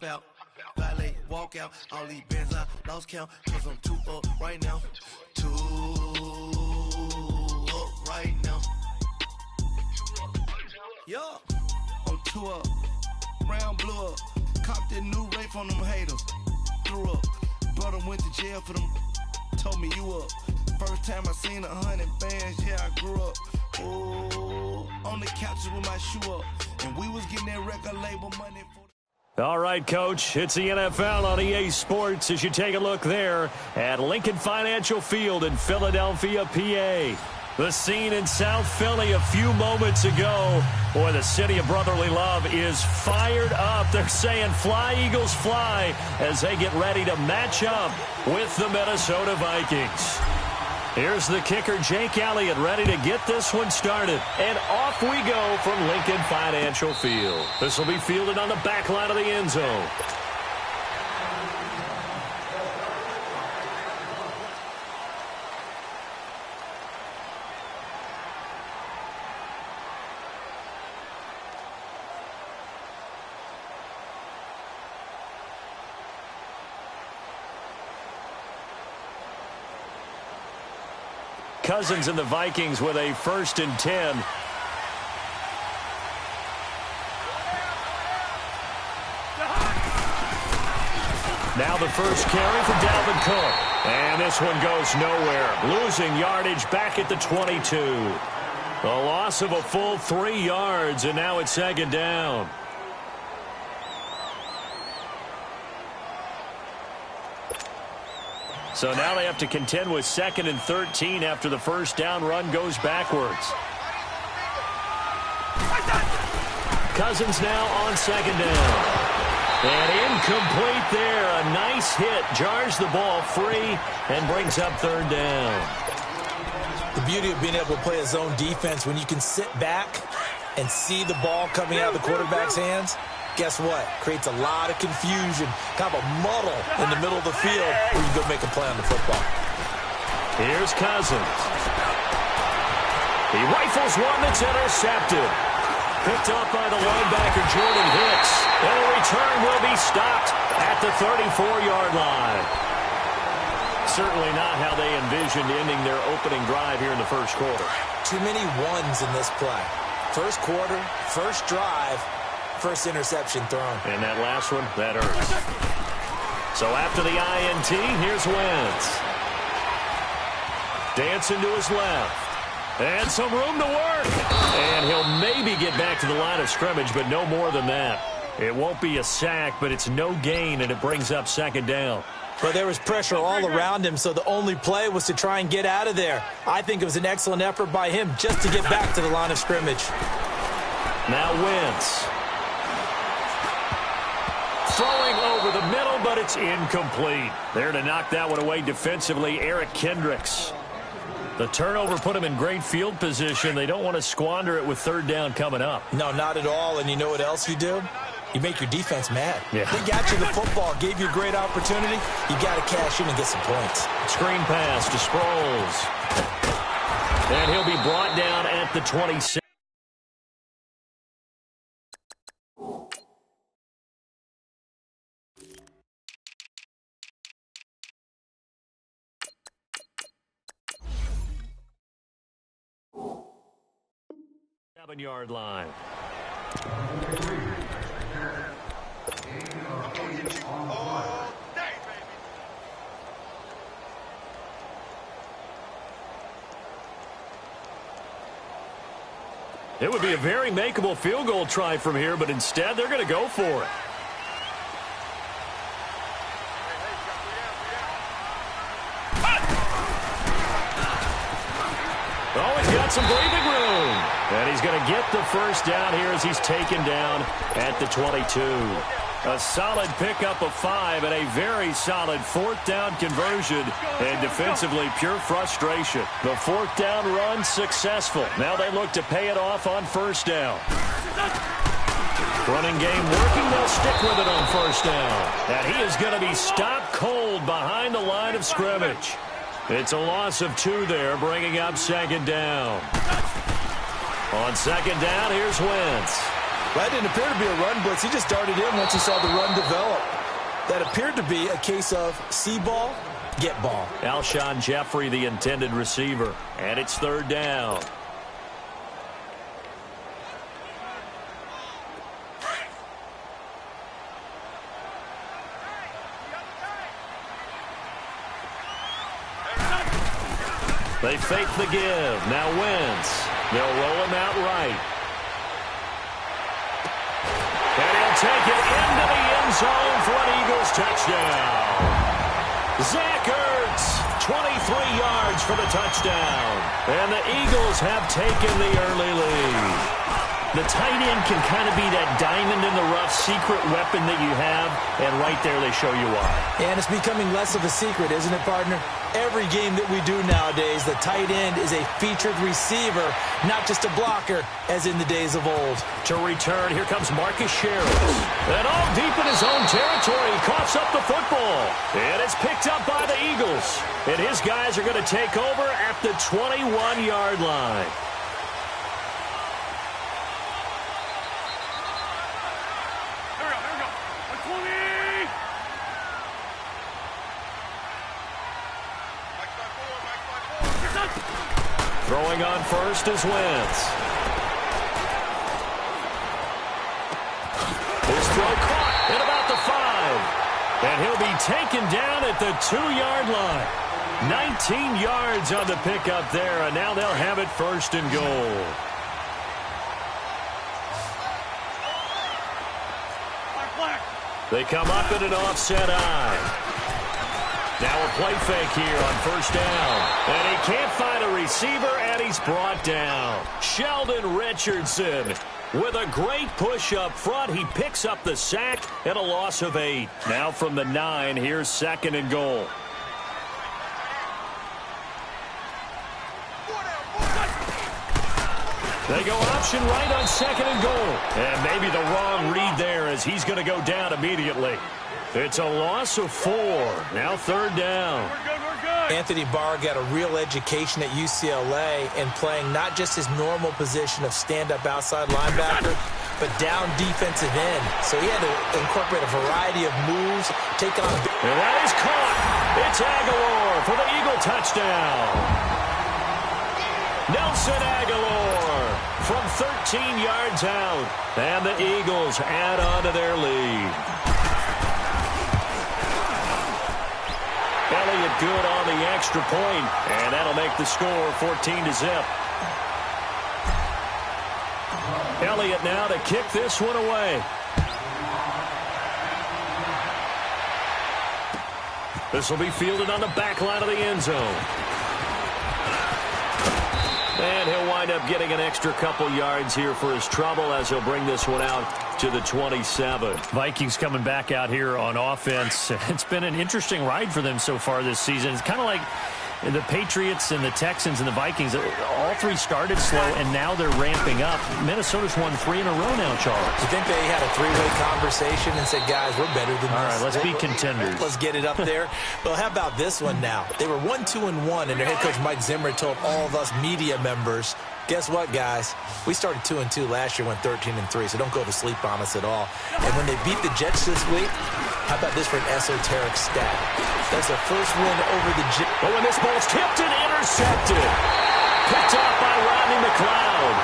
hop out, valet, walk out. All these bands I lost count, cause I'm 2 up right now. 2 up right now. Yeah, I'm 2 up, brown blew up. Copped that new rape on them haters, threw up. Brother went to jail for them, told me you up. First time I seen 100 bands, yeah, I grew up. Oh, on the couches with my shoe up. And we was getting that record label money for. All right, Coach, it's the NFL on EA Sports as you take a look there at Lincoln Financial Field in Philadelphia, PA. The scene in South Philly a few moments ago. Boy, the city of brotherly love is fired up. They're saying fly, Eagles, fly as they get ready to match up with the Minnesota Vikings. Here's the kicker, Jake Elliott, ready to get this one started. And off we go from Lincoln Financial Field. This will be fielded on the back line of the end zone. Cousins and the Vikings with a 1st and 10. Now the first carry for Dalvin Cook. And this one goes nowhere. Losing yardage back at the 22. A loss of a full 3 yards, and now it's 2nd down. So now they have to contend with 2nd and 13 after the first down run goes backwards. Cousins now on 2nd down. And incomplete there. A nice hit. Jars the ball free and brings up 3rd down. The beauty of being able to play a zone defense when you can sit back and see the ball coming out of the quarterback's hands. Guess what? Creates a lot of confusion, kind of a muddle in the middle of the field where you go make a play on the football. Here's Cousins. He rifles one that's intercepted. Picked up by the linebacker, Jordan Hicks. And a return will be stopped at the 34-yard line. Certainly not how they envisioned ending their opening drive here in the first quarter. Too many ones in this play. First quarter, first drive, first interception thrown. And that last one, that hurts. So after the INT, here's Wentz. Dancing to his left. And some room to work. And he'll maybe get back to the line of scrimmage, but no more than that. It won't be a sack, but it's no gain, and it brings up 2nd down. But there was pressure all around him, so the only play was to try and get out of there. I think it was an excellent effort by him just to get back to the line of scrimmage. Now Wentz. Throwing over the middle, but it's incomplete. There to knock that one away defensively, Eric Kendricks. The turnover put him in great field position. They don't want to squander it with 3rd down coming up. No, not at all. And you know what else you do? You make your defense mad. Yeah. They got you the football, gave you a great opportunity. You got to cash in and get some points. Screen pass to Sproles. And he'll be brought down at the 26. Yard line. It would be a very makeable field goal try from here, but instead they're going to go for it. Oh, he's got some breathing room. And he's going to get the first down here as he's taken down at the 22. A solid pickup of 5 and a very solid 4th down conversion. And defensively, pure frustration. The 4th down run successful. Now they look to pay it off on 1st down. Running game working. They'll stick with it on 1st down. And he is going to be stopped cold behind the line of scrimmage. It's a loss of 2 there, bringing up 2nd down. On 2nd down, here's Wentz. That didn't appear to be a run blitz. He just darted in once he saw the run develop. That appeared to be a case of see ball, get ball. Alshon Jeffrey, the intended receiver. And it's third down. They fake the give. Now Wentz. They'll roll him out right. And he'll take it into the end zone for an Eagles touchdown. Zach Ertz, 23 yards for the touchdown. And the Eagles have taken the early lead. The tight end can kind of be that diamond in the rough secret weapon that you have, and right there they show you why. And it's becoming less of a secret, isn't it, partner? Every game that we do nowadays, the tight end is a featured receiver, not just a blocker, as in the days of old. To return, here comes Marcus Sherrill. And all deep in his own territory, he coughs up the football. And it's picked up by the Eagles. And his guys are going to take over at the 21-yard line. Throwing on first is Wentz. His throw caught at about the 5. And he'll be taken down at the 2-yard line. 19 yards on the pickup there, and now they'll have it first and goal. They come up in an offset eye. Now a play fake here on first down. And he can't find a receiver, and he's brought down. Sheldon Richardson with a great push up front. He picks up the sack and a loss of 8. Now from the 9, here's second and goal. They go option right on second and goal. And maybe the wrong read there as he's going to go down immediately. It's a loss of 4. Now third down. Anthony Barr got a real education at UCLA in playing not just his normal position of stand-up outside linebacker, but down defensive end. So he had to incorporate a variety of moves, take on... And that is caught. It's Aguilar for the Eagle touchdown. Nelson Aguilar from 13 yards out. And the Eagles add on to their lead. Elliott good on the extra point, and that'll make the score 14-0. Elliott now to kick this one away. This will be fielded on the back line of the end zone. And he'll wind up getting an extra couple yards here for his trouble as he'll bring this one out to the 27. Vikings coming back out here on offense. It's been an interesting ride for them so far this season. It's kind of like the Patriots and the Texans and the Vikings. All three started slow, and now they're ramping up. Minnesota's won 3 in a row now, Charles. You think they had a three-way conversation and said, guys, we're better than this? All right, let's be contenders. Let's get it up there. Well, how about this one now? They were 1-2-1, and their head coach Mike Zimmer told all of us media members, guess what, guys? We started 2-2 last year, went 13-3, so don't go to sleep on us at all. And when they beat the Jets this week, how about this for an esoteric stat? That's their first win over the Jets. But when this ball's tipped and intercepted, picked up by Rodney McLeod.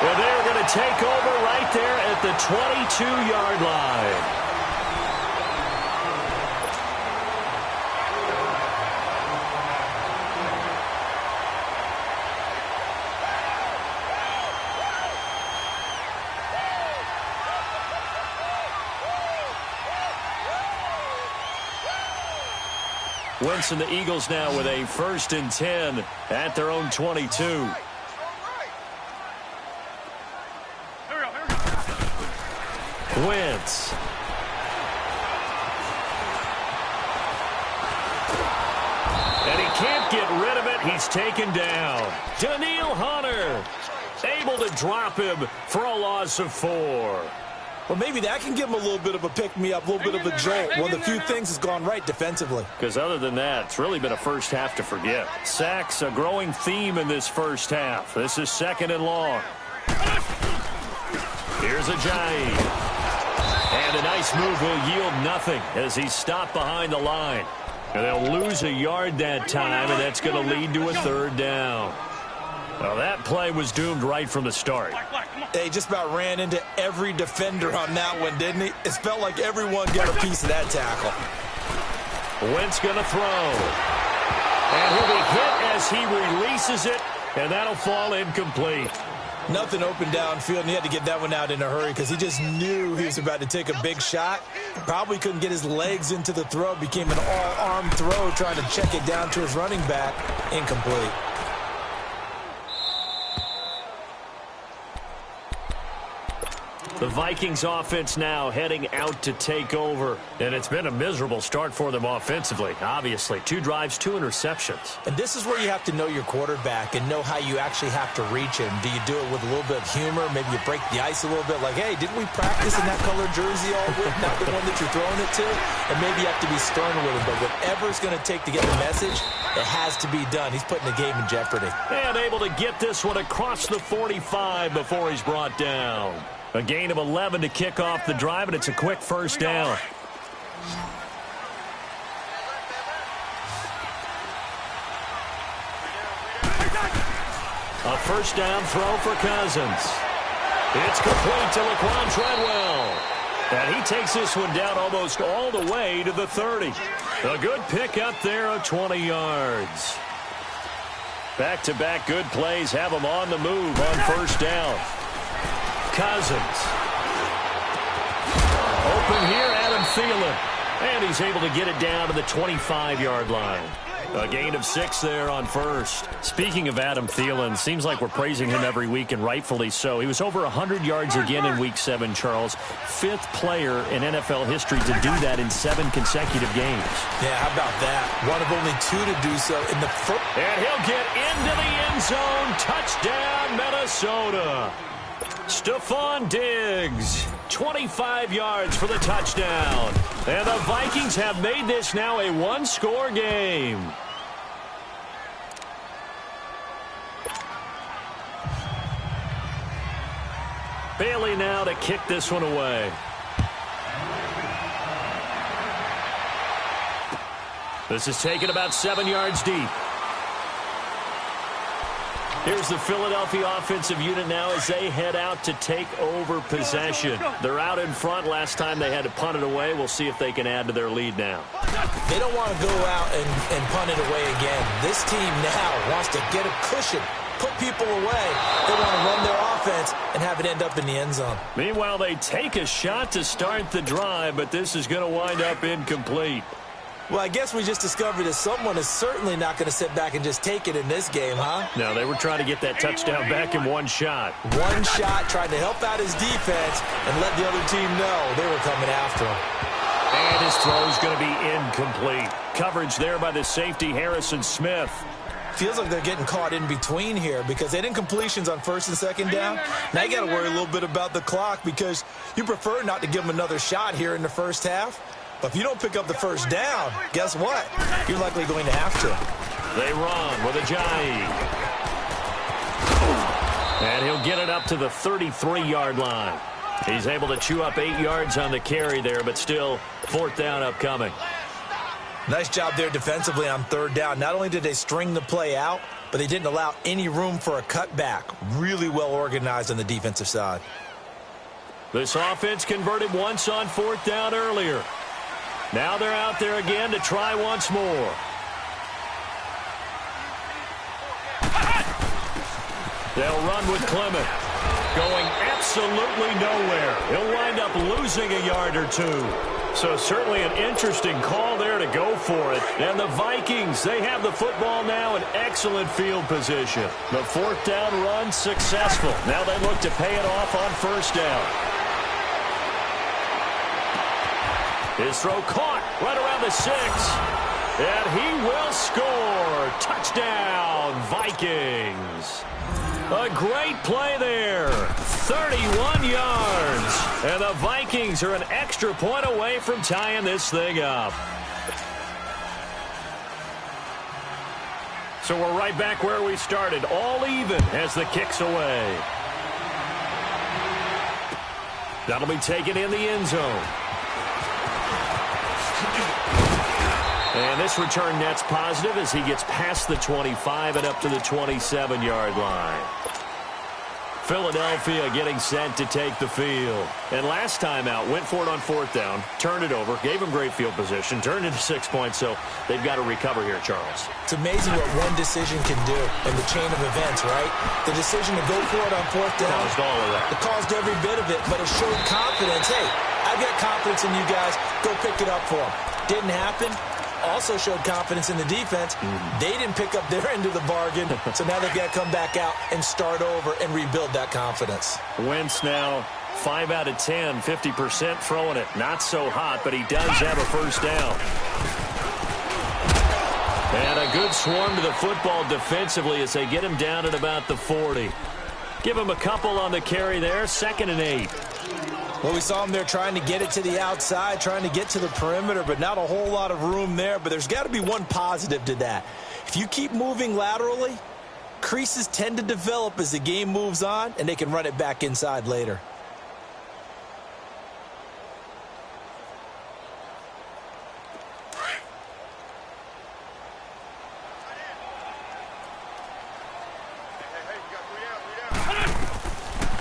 And they're going to take over right there at the 22-yard line. Wentz and the Eagles now with a 1st and 10 at their own 22. Wentz. And he can't get rid of it. He's taken down. Daniil Hunter able to drop him for a loss of 4. Well, maybe that can give him a little bit of a pick-me-up, a little bit of a jolt. One of the few things that's gone right defensively. Because other than that, it's really been a first half to forget. Sacks, a growing theme in this first half. This is 2nd and long. Here's Ajayi. And a nice move will yield nothing as he's stopped behind the line. And they'll lose a yard that time, and that's going to lead to a third down. Well, that play was doomed right from the start. He just about ran into every defender on that one, didn't he? It felt like everyone got a piece of that tackle. Wentz going to throw. And he'll be hit as he releases it, and that'll fall incomplete. Nothing open downfield, and he had to get that one out in a hurry because he just knew he was about to take a big shot. Probably couldn't get his legs into the throw. Became an all-arm throw trying to check it down to his running back. Incomplete. The Vikings offense now heading out to take over. And it's been a miserable start for them offensively, obviously. 2 drives, 2 interceptions. And this is where you have to know your quarterback and know how you actually have to reach him. Do you do it with a little bit of humor? Maybe you break the ice a little bit like, hey, didn't we practice in that colored jersey all week? Not the one that you're throwing it to? And maybe you have to be stern with him. But whatever it's going to take to get the message, it has to be done. He's putting the game in jeopardy. And able to get this one across the 45 before he's brought down. A gain of 11 to kick off the drive, and it's a quick first down. A first down throw for Cousins. It's complete to Laquan Treadwell. And he takes this one down almost all the way to the 30. A good pick up there of 20 yards. Back-to-back good plays have him on the move on first down. Cousins. Open here, Adam Thielen. And he's able to get it down to the 25-yard line. A gain of 6 there on first. Speaking of Adam Thielen, seems like we're praising him every week, and rightfully so. He was over 100 yards again in Week 7, Charles. 5th player in NFL history to do that in 7 consecutive games. Yeah, how about that? One of only 2 to do so in the first. And he'll get into the end zone. Touchdown, Minnesota. Stephon Diggs, 25 yards for the touchdown. And the Vikings have made this now a one-score game. Bailey now to kick this one away. This is taken about 7 yards deep. Here's the Philadelphia offensive unit now as they head out to take over possession. They're out in front. Last time they had to punt it away. We'll see if they can add to their lead now. They don't want to go out and punt it away again. This team now wants to get a cushion, put people away. They want to run their offense and have it end up in the end zone. Meanwhile, they take a shot to start the drive, but this is going to wind up incomplete. Well, I guess we just discovered that someone is certainly not going to sit back and just take it in this game, huh? No, they were trying to get that touchdown back in one shot. One shot, trying to help out his defense and let the other team know they were coming after him. And his throw is going to be incomplete. Coverage there by the safety, Harrison Smith. Feels like they're getting caught in between here because they didn't completions on first and second down. Now you got to worry a little bit about the clock because you prefer not to give them another shot here in the first half. But if you don't pick up the first down, guess what? You're likely going to have to. They run with Ajayi. And he'll get it up to the 33-yard line. He's able to chew up 8 yards on the carry there, but still fourth down upcoming. Nice job there defensively on third down. Not only did they string the play out, but they didn't allow any room for a cutback. Really well organized on the defensive side. This offense converted once on fourth down earlier. Now they're out there again to try once more. They'll run with Clement. Going absolutely nowhere. He'll wind up losing a yard or 2. So certainly an interesting call there to go for it. And the Vikings, they have the football now in excellent field position. The fourth down run successful. Now they look to pay it off on first down. His throw caught right around the 6. And he will score. Touchdown, Vikings. A great play there. 31 yards. And the Vikings are an extra point away from tying this thing up. So we're right back where we started. All even as the kick's away. That'll be taken in the end zone. And this return net's positive as he gets past the 25 and up to the 27-yard line. Philadelphia getting set to take the field. And last time out, went for it on fourth down, turned it over, gave him great field position, turned into 6 points, so they've got to recover here, Charles. It's amazing what one decision can do in the chain of events, right? The decision to go for it on fourth down. Caused all of that. It caused every bit of it, but it showed confidence. Hey, I've got confidence in you guys. Go pick it up for them. Didn't happen. Also showed confidence in the defense. They didn't pick up their end of the bargain, so now they've got to come back out and start over and rebuild that confidence. Wentz now 5 out of 10, 50% throwing it. Not so hot, but he does have a first down. And a good swarm to the football defensively as they get him down at about the 40. Give him a couple on the carry there, 2nd and 8. Well, we saw him there trying to get it to the outside, trying to get to the perimeter, but not a whole lot of room there. But there's got to be one positive to that. If you keep moving laterally, creases tend to develop as the game moves on, and they can run it back inside later.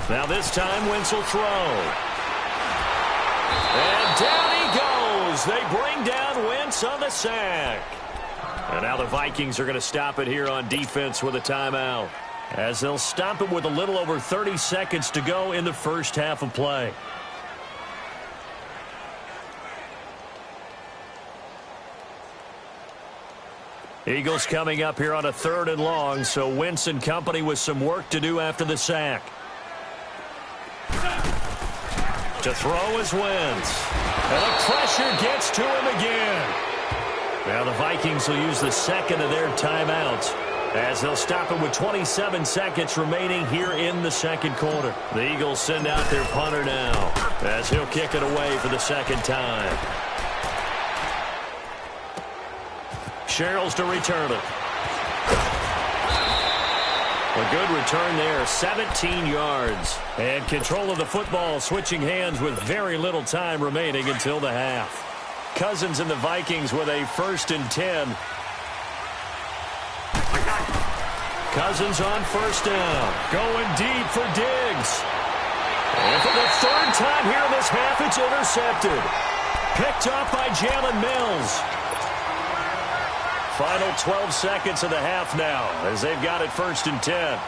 Now this time, Wentz will throw. And down he goes. They bring down Wentz on the sack. And now the Vikings are going to stop it here on defense with a timeout, as they'll stop it with a little over 30 seconds to go in the first half of play. Eagles coming up here on a 3rd and long, so Wentz and company with some work to do after the sack. To throw is Wentz. And the pressure gets to him again. Now the Vikings will use the 2nd of their timeouts, as they'll stop it with 27 seconds remaining here in the 2nd quarter. The Eagles send out their punter now, as he'll kick it away for the 2nd time. Sherrills to return it. A good return there, 17 yards. And control of the football switching hands with very little time remaining until the half. Cousins and the Vikings with a 1st and 10. Cousins on 1st down. Going deep for Diggs. And for the 3rd time here in this half, it's intercepted. Picked off by Jalen Mills. Final 12 seconds of the half now, as they've got it 1st and 10.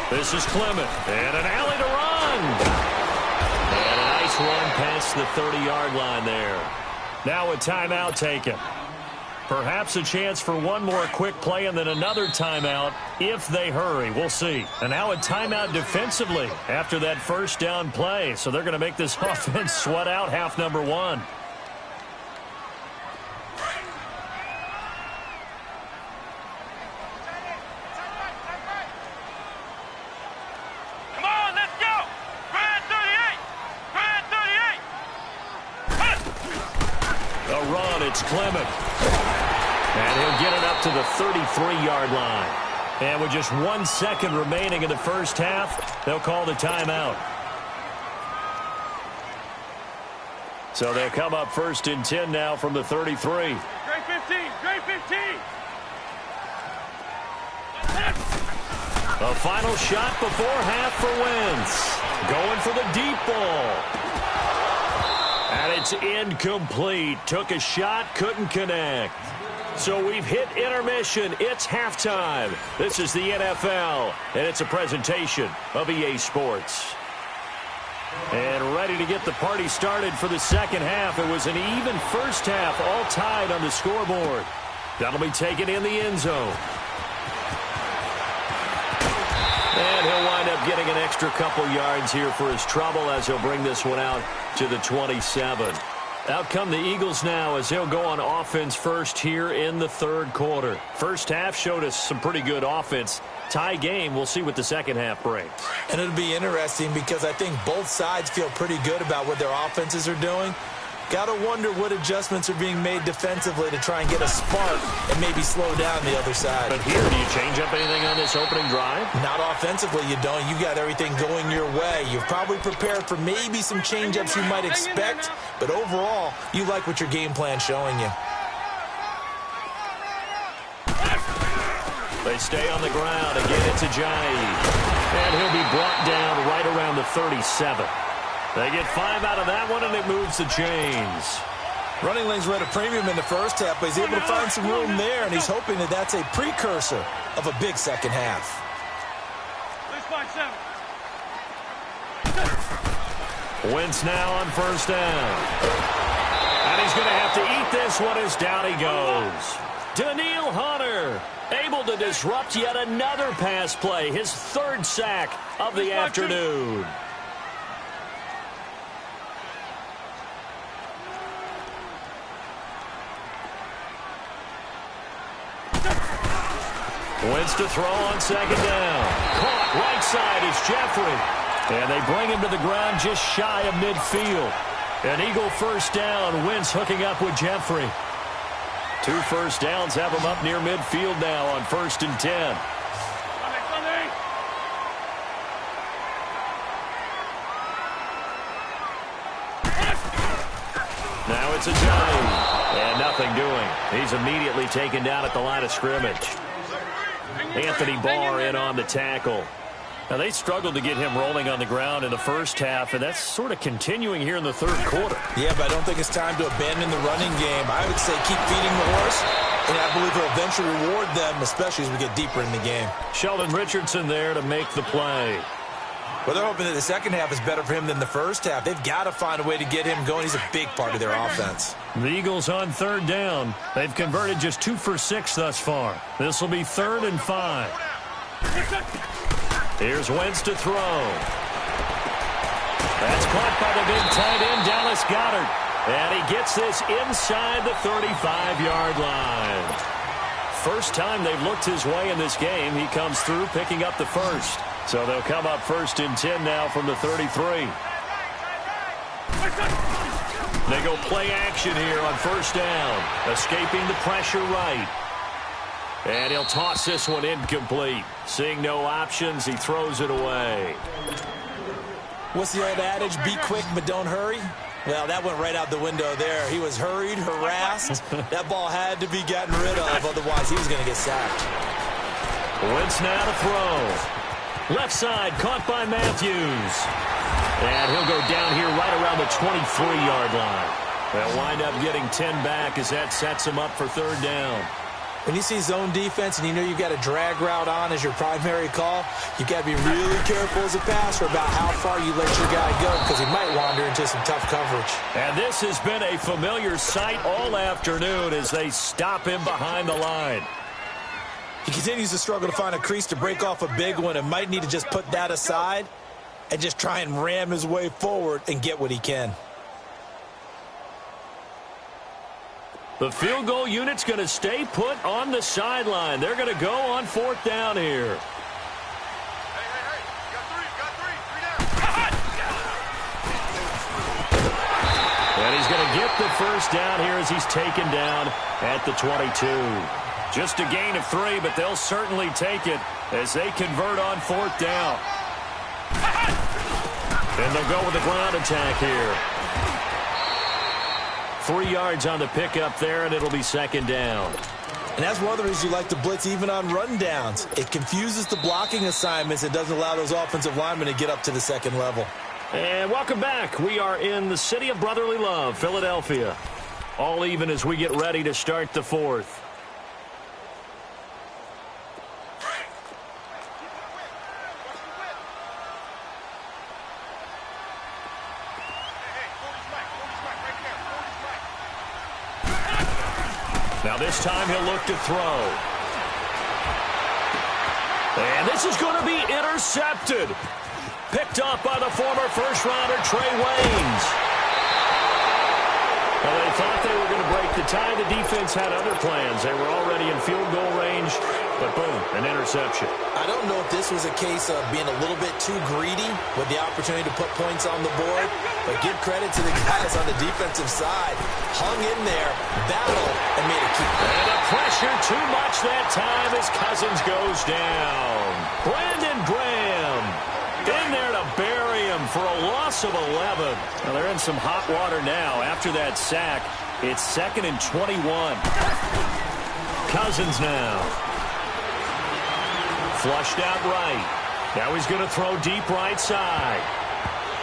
This is Clement, and an alley to run. And a nice run past the 30-yard line there. Now a timeout taken. Perhaps a chance for one more quick play and then another timeout if they hurry. We'll see. And now a timeout defensively after that 1st down play. So they're going to make this offense sweat out half number 1. Come on, let's go. Brad 38. Brad 38. A run, it's Clement. And he'll get it up to the 33-yard line. And with just 1 second remaining in the first half, they'll call the timeout. So they'll come up 1st and 10 now from the 33. Great 15. Great 15. A final shot before half for Wentz. Going for the deep ball. And it's incomplete. Took a shot, couldn't connect. So we've hit intermission. It's halftime. This is the NFL, and it's a presentation of EA Sports. And ready to get the party started for the 2nd half. It was an even first half, all tied on the scoreboard. That'll be taken in the end zone. And he'll wind up getting an extra couple yards here for his trouble as he'll bring this one out to the 27. Out come the Eagles now as they'll go on offense first here in the 3rd quarter. First half showed us some pretty good offense. Tie game. We'll see what the 2nd half brings. And it'll be interesting because I think both sides feel pretty good about what their offenses are doing. Got to wonder what adjustments are being made defensively to try and get a spark and maybe slow down the other side. But here, do you change up anything on this opening drive? Not offensively, you don't. You got everything going your way. You've probably prepared for maybe some change-ups you might expect, but overall, you like what your game plan's showing you. They stay on the ground. Again, it's Ajayi. And he'll be brought down right around the 37. They get 5 out of that one, and it moves the chains. Running lanes were at a premium in the first half, but he's able to find some room there, and he's hoping that that's a precursor of a big second half. Wentz now on first down. And he's going to have to eat this one as down he goes. Daniil Hunter able to disrupt yet another pass play, his 3rd sack of the afternoon. Wentz to throw on second down. Caught right side is Jeffrey. And they bring him to the ground just shy of midfield. An Eagle first down. Wentz hooking up with Jeffrey. 2 first downs have him up near midfield now on 1st and 10. Now it's Ajayi. And nothing doing. He's immediately taken down at the line of scrimmage. Anthony Barr in on the tackle. Now, they struggled to get him rolling on the ground in the first half, and that's sort of continuing here in the 3rd quarter. Yeah, but I don't think it's time to abandon the running game. I would say keep feeding the horse, and I believe he'll eventually reward them, especially as we get deeper in the game. Sheldon Richardson there to make the play. Well, they're hoping that the second half is better for him than the first half. They've got to find a way to get him going. He's a big part of their offense. The Eagles on 3rd down. They've converted just 2 for 6 thus far. This will be 3rd and 5. Here's Wentz to throw. That's caught by the big tight end, Dallas Goedert. And he gets this inside the 35-yard line. First time they've looked his way in this game. He comes through picking up the first. So they'll come up 1st and 10 now from the 33. They go play action here on first down. Escaping the pressure right. And he'll toss this one incomplete. Seeing no options, he throws it away. What's the old adage? Be quick, but don't hurry. Well, that went right out the window there. He was hurried, harassed. That ball had to be gotten rid of, otherwise he was going to get sacked. Wentz now to throw. Left side, caught by Matthews. And he'll go down here right around the 23-yard line. They'll wind up getting 10 back as that sets him up for 3rd down. When you see zone defense and you know you've got a drag route on as your primary call, you've got to be really careful as a passer about how far you let your guy go because he might wander into some tough coverage. And this has been a familiar sight all afternoon as they stop him behind the line. He continues to struggle to find a crease to break off a big one and might need to just put that aside and just try and ram his way forward and get what he can. The field goal unit's going to stay put on the sideline. They're going to go on 4th down here. Hey, got three down. And he's going to get the first down here as he's taken down at the 22. Just a gain of 3, but they'll certainly take it as they convert on 4th down. And they'll go with the ground attack here. 3 yards on the pickup there, and it'll be 2nd down. And that's one of the reasons you like to blitz even on rundowns. It confuses the blocking assignments. It doesn't allow those offensive linemen to get up to the 2nd level. And welcome back. We are in the city of brotherly love, Philadelphia. All even as we get ready to start the 4th. Now this time he'll look to throw. And this is going to be intercepted. Picked up by the former first-rounder Trey Waynes. Well, they thought they were going to break the tie. The defense had other plans. They were already in field goal range, but boom, an interception. I don't know if this was a case of being a little bit too greedy with the opportunity to put points on the board, but give credit to the guys on the defensive side. Hung in there, battled, and made a keep. And the pressure too much that time as Cousins goes down. Brandon Graham in there to bury him for a loss of 11. Well, they're in some hot water now after that sack. It's 2nd and 21. Cousins now. Flushed out right. Now he's going to throw deep right side.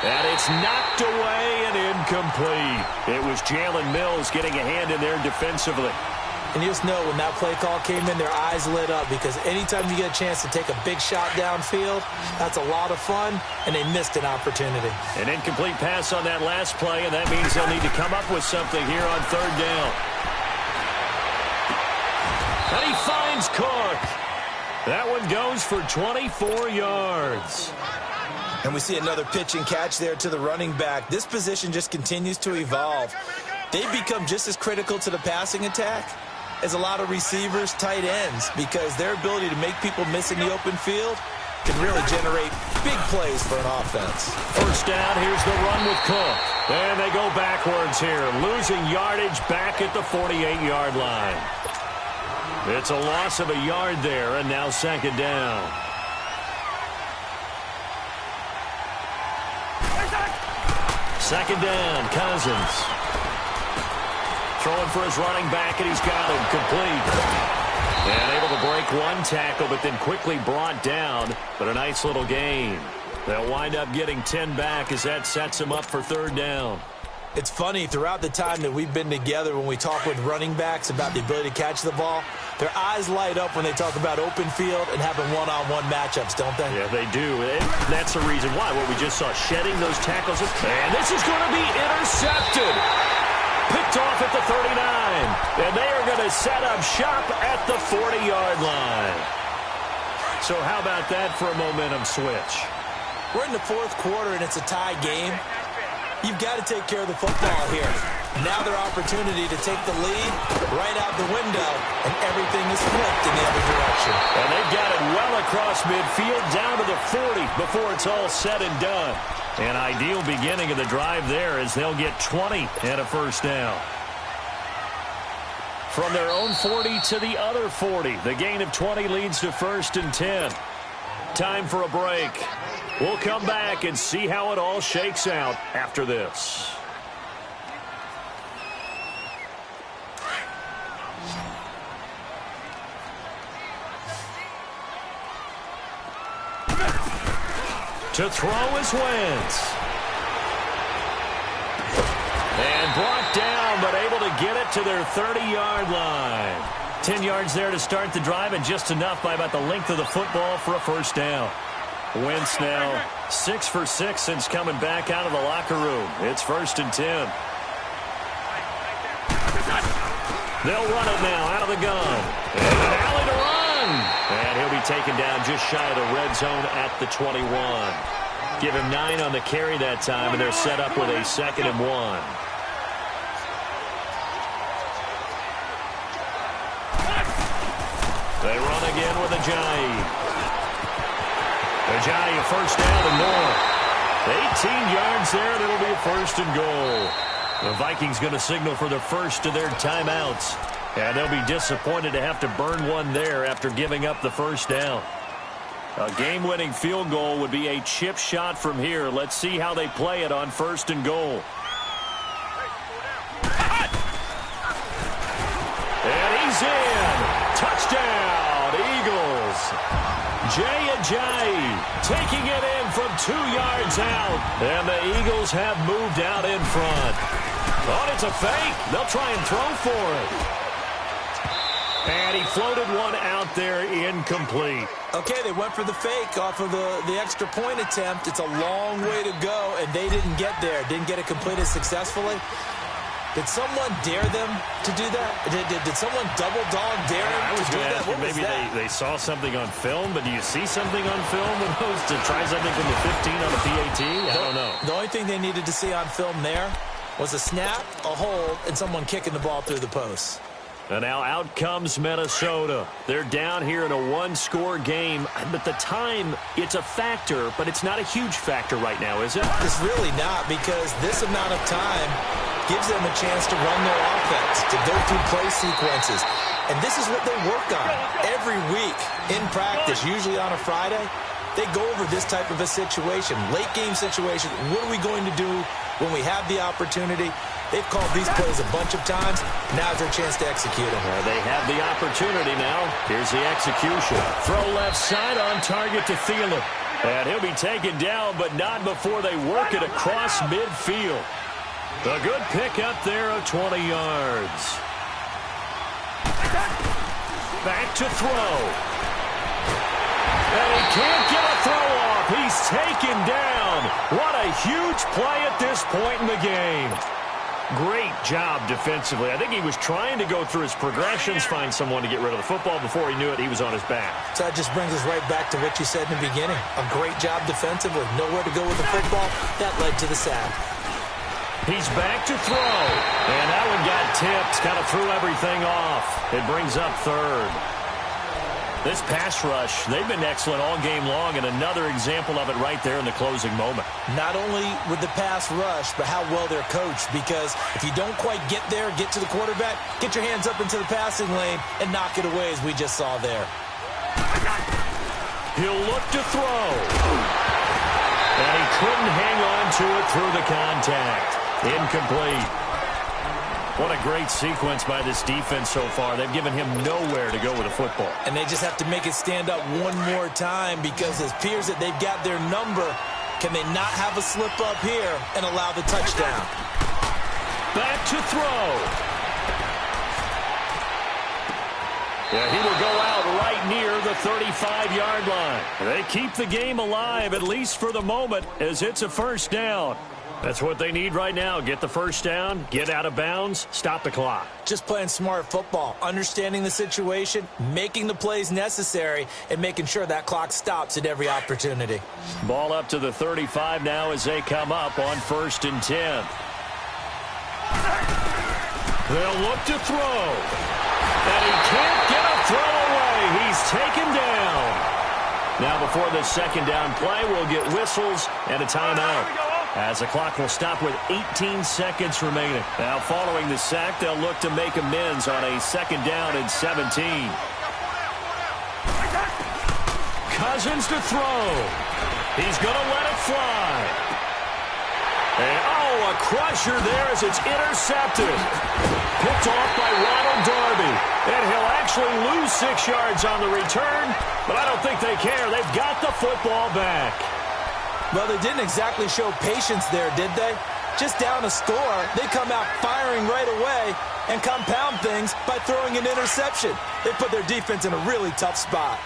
And it's knocked away and incomplete. It was Jalen Mills getting a hand in there defensively. And you just know when that play call came in, their eyes lit up, because anytime you get a chance to take a big shot downfield, that's a lot of fun, and they missed an opportunity. An incomplete pass on that last play, and that means they'll need to come up with something here on 3rd down. And he finds Cook. That one goes for 24 yards. And we see another pitch and catch there to the running back. This position just continues to evolve. They've become just as critical to the passing attack as a lot of receivers, tight ends, because their ability to make people miss in the open field can really generate big plays for an offense. 1st down, here's the run with Cook. And they go backwards here, losing yardage back at the 48-yard line. It's a loss of a yard there, and now 2nd down. Second down, Cousins. Throwing for his running back, and he's got him complete. And able to break one tackle, but then quickly brought down. But a nice little gain. They'll wind up getting 10 back as that sets him up for 3rd down. It's funny, throughout the time that we've been together, when we talk with running backs about the ability to catch the ball, their eyes light up when they talk about open field and having one-on-one matchups, don't they? Yeah, they do. And that's the reason why. What we just saw, shedding those tackles. And this is going to be intercepted. Picked off at the 39. And they are going to set up shop at the 40-yard line. So how about that for a momentum switch? We're in the 4th quarter, and it's a tie game. You've got to take care of the football here. Now their opportunity to take the lead right out the window, and everything is flipped in the other direction. And they've got it well across midfield down to the 40 before it's all said and done. An ideal beginning of the drive there as they'll get 20 and a 1st down. From their own 40 to the other 40, the gain of 20 leads to 1st and 10. Time for a break. We'll come back and see how it all shakes out after this. To throw is Wentz. And brought down, but able to get it to their 30-yard line. 10 yards there to start the drive, and just enough by about the length of the football for a 1st down. Wentz now 6 for 6 since coming back out of the locker room. It's 1st and 10. They'll run it now out of the gun. And an alley to run. And he'll be taken down just shy of the red zone at the 21. Give him 9 on the carry that time, and they're set up with a 2nd and 1. They run again with Ajayi. Ajayi, a 1st down and more. 18 yards there, and it'll be a 1st and goal. The Vikings going to signal for the first of their timeouts. And they'll be disappointed to have to burn one there after giving up the 1st down. A game-winning field goal would be a chip shot from here. Let's see how they play it on 1st and goal. And he's in. Touchdown, Eagles. Jay Ajayi taking it in from 2 yards out. And the Eagles have moved out in front. Oh, it's a fake. They'll try and throw for it. And he floated one out there, incomplete. Okay, they went for the fake off of the extra point attempt. It's a long way to go, and they didn't get there. Didn't get it completed successfully. Did someone dare them to do that? Did someone double dog dare them to do that? What was that? They saw something on film, but do you see something on film when those to try something from the 15 on the PAT? I don't know. The only thing they needed to see on film there was a snap, a hold, and someone kicking the ball through the post. And now out comes Minnesota. They're down here in a one-score game. But the time, it's a factor, but it's not a huge factor right now, is it? It's really not, because this amount of time gives them a chance to run their offense, to go through play sequences. And this is what they work on every week in practice, usually on a Friday. They go over this type of a situation, late-game situation. What are we going to do when we have the opportunity? They've called these plays a bunch of times. Now's their chance to execute them. They have the opportunity now. Here's the execution. Throw left side on target to Thielen. And he'll be taken down, but not before they work it across midfield. A good pick up there of 20 yards. Back to throw. And he can't get a throw off. He's taken down. What a huge play at this point in the game. Great job defensively. I think he was trying to go through his progressions, find someone to get rid of the football. Before he knew it, he was on his back. So that just brings us right back to what you said in the beginning. A great job defensively. Nowhere to go with the football. That led to the sack. He's back to throw. And that one got tipped. Kind of threw everything off. It brings up third. This pass rush, they've been excellent all game long, and another example of it right there in the closing moment. Not only with the pass rush, but how well they're coached, because if you don't quite get there, get to the quarterback, get your hands up into the passing lane and knock it away, as we just saw there. He'll look to throw. And he couldn't hang on to it through the contact. Incomplete. What a great sequence by this defense so far. They've given him nowhere to go with the football. And they just have to make it stand up one more time, because it appears that they've got their number. Can they not have a slip up here and allow the touchdown? Back to throw. Yeah, he will go out right near the 35-yard line. They keep the game alive, at least for the moment, as it's a first down. That's what they need right now. Get the first down, get out of bounds, stop the clock. Just playing smart football, understanding the situation, making the plays necessary, and making sure that clock stops at every opportunity. Ball up to the 35 now as they come up on 1st and 10. They'll look to throw. And he can't get a throw away. He's taken down. Now before this second down play, we'll get whistles and a timeout, as the clock will stop with 18 seconds remaining. Now, following the sack, they'll look to make amends on a 2nd down and 17. Cousins to throw. He's going to let it fly. And, a crusher there as it's intercepted. Picked off by Ronald Darby. And he'll actually lose 6 yards on the return, but I don't think they care. They've got the football back. Well, they didn't exactly show patience there, did they? Just down a score, they come out firing right away and compound things by throwing an interception. They put their defense in a really tough spot.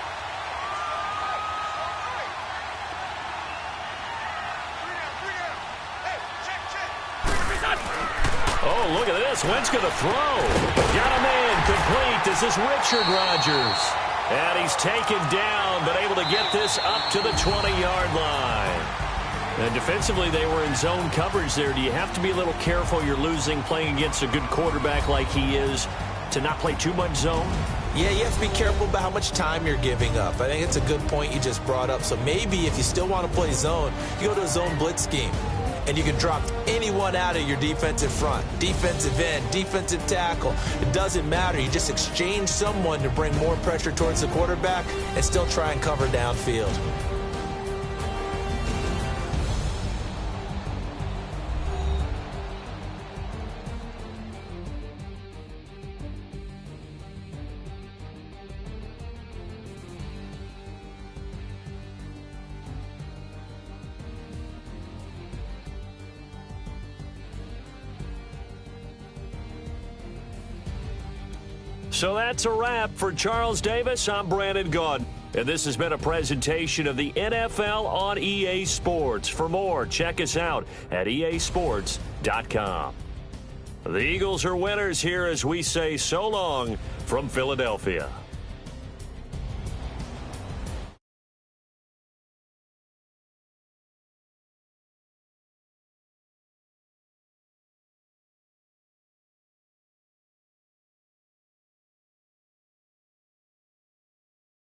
Oh, look at this. Wentz going to throw. Got a man complete. This is Richard Rodgers. And he's taken down, but able to get this up to the 20-yard line. And defensively, they were in zone coverage there. Do you have to be a little careful? You're losing, playing against a good quarterback like he is, to not play too much zone? Yeah, you have to be careful about how much time you're giving up. I think it's a good point you just brought up. So maybe if you still want to play zone, you go to a zone blitz scheme. And you can drop anyone out of your defensive front. Defensive end, defensive tackle. It doesn't matter. You just exchange someone to bring more pressure towards the quarterback and still try and cover downfield. So that's a wrap for Charles Davis. I'm Brandon Gaudin. And this has been a presentation of the NFL on EA Sports. For more, check us out at easports.com. The Eagles are winners here as we say so long from Philadelphia.